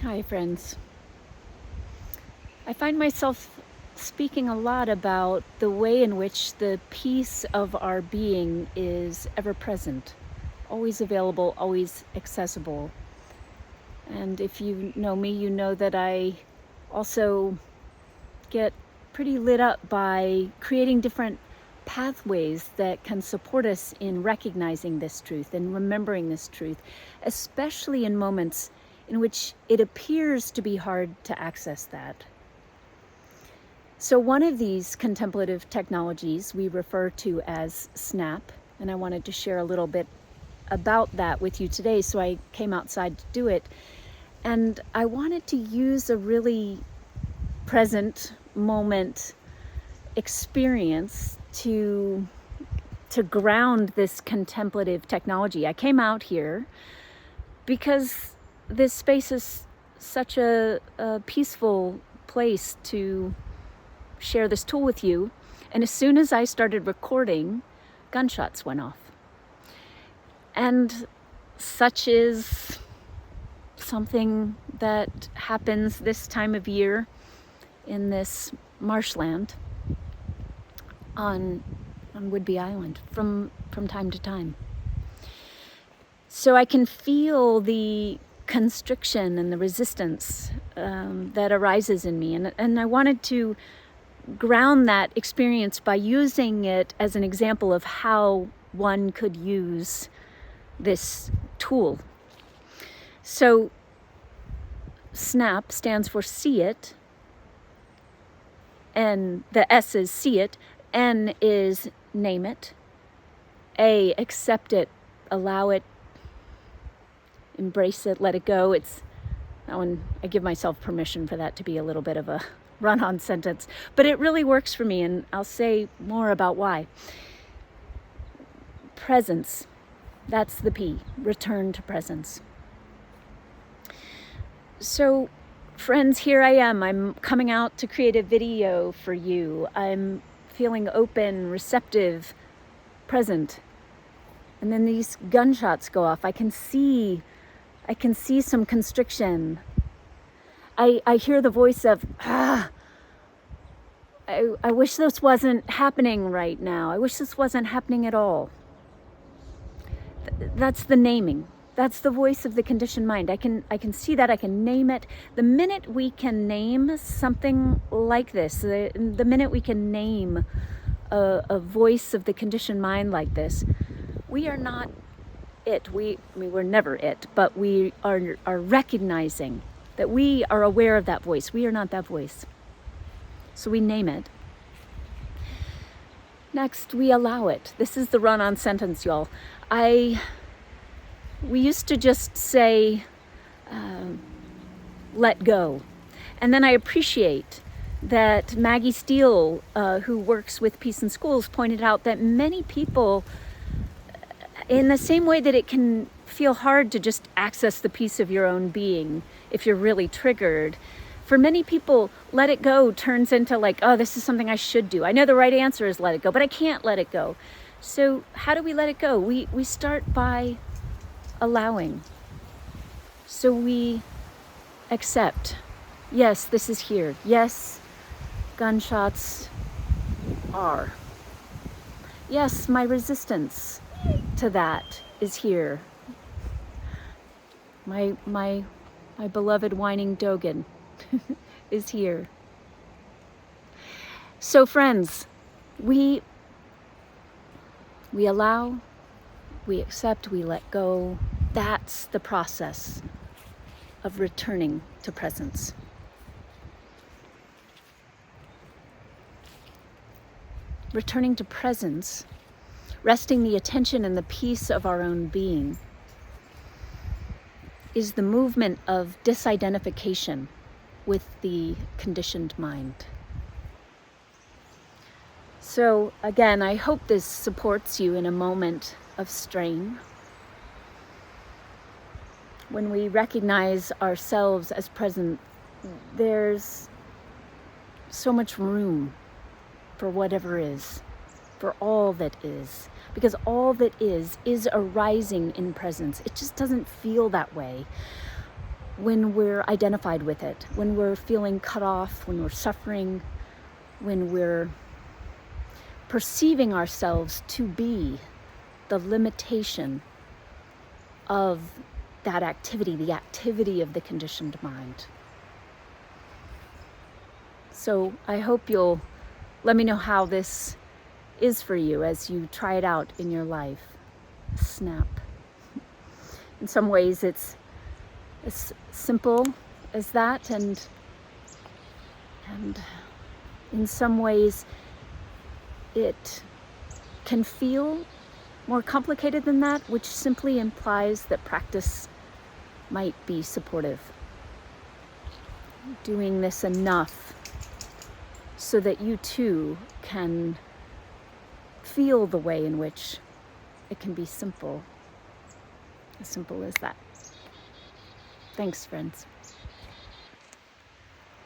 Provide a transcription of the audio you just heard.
Hi, friends. I find myself speaking a lot about the way in which the peace of our being is ever present, always available, always accessible. And if you know me, you know that I also get pretty lit up by creating different pathways that can support us in recognizing this truth and remembering this truth, especially in moments in which it appears to be hard to access that. So one of these contemplative technologies we refer to as SNAP, and I wanted to share a little bit about that with you today, so I came outside to do it. And I wanted to use a really present moment experience to ground this contemplative technology. I came out here because this space is such a peaceful place to share this tool with you. And as soon as I started recording, gunshots went off. And such is something that happens this time of year in this marshland on Whidbey Island from time to time. So I can feel the constriction and the resistance that arises in me. And I wanted to ground that experience by using it as an example of how one could use this tool. So SNAP stands for see it, and the S is see it, N is name it, A, accept it, allow it, embrace it, let it go. It's that one, I give myself permission for that to be a little bit of a run-on sentence, but it really works for me, and I'll say more about why. Presence, that's the P, return to presence. So friends, here I am. I'm coming out to create a video for you. I'm feeling open, receptive, present. And then these gunshots go off. I can see some constriction. I hear the voice of, I wish this wasn't happening right now. I wish this wasn't happening at all. That's the naming. That's the voice of the conditioned mind. I can see that, I can name it. The minute we can name something like this, the minute we can name a voice of the conditioned mind like this, we are not it. We're never it, but we are recognizing that we are aware of that voice. We are not that voice. So we name it. Next, we allow it. This is the run-on sentence, y'all. We used to just say, let go. And then I appreciate that Maggie Steele, who works with Peace in Schools, pointed out that many people, in the same way that it can feel hard to just access the peace of your own being if you're really triggered, for many people, let it go turns into like, oh, this is something I should do. I know the right answer is let it go, but I can't let it go. So how do we let it go? We start by allowing. So we accept. Yes, this is here. Yes, gunshots are. Yes, my resistance to that is here. My beloved whining Dogen is here. So friends, we allow, we accept, we let go. That's the process of returning to presence. Returning to presence, resting the attention and the peace of our own being, is the movement of disidentification with the conditioned mind. So again, I hope this supports you in a moment of strain. When we recognize ourselves as present, there's so much room for whatever is, for all that is, because all that is arising in presence. It just doesn't feel that way. when we're identified with it, when we're feeling cut off, when we're suffering, when we're perceiving ourselves to be the limitation of that activity, the activity of the conditioned mind. So I hope you'll let me know how this is for you as you try it out in your life. Snap. In some ways it's as simple as that, and in some ways it can feel more complicated than that, which simply implies that practice might be supportive. Doing this enough so that you too can feel the way in which it can be simple, as simple as that. Thanks, friends.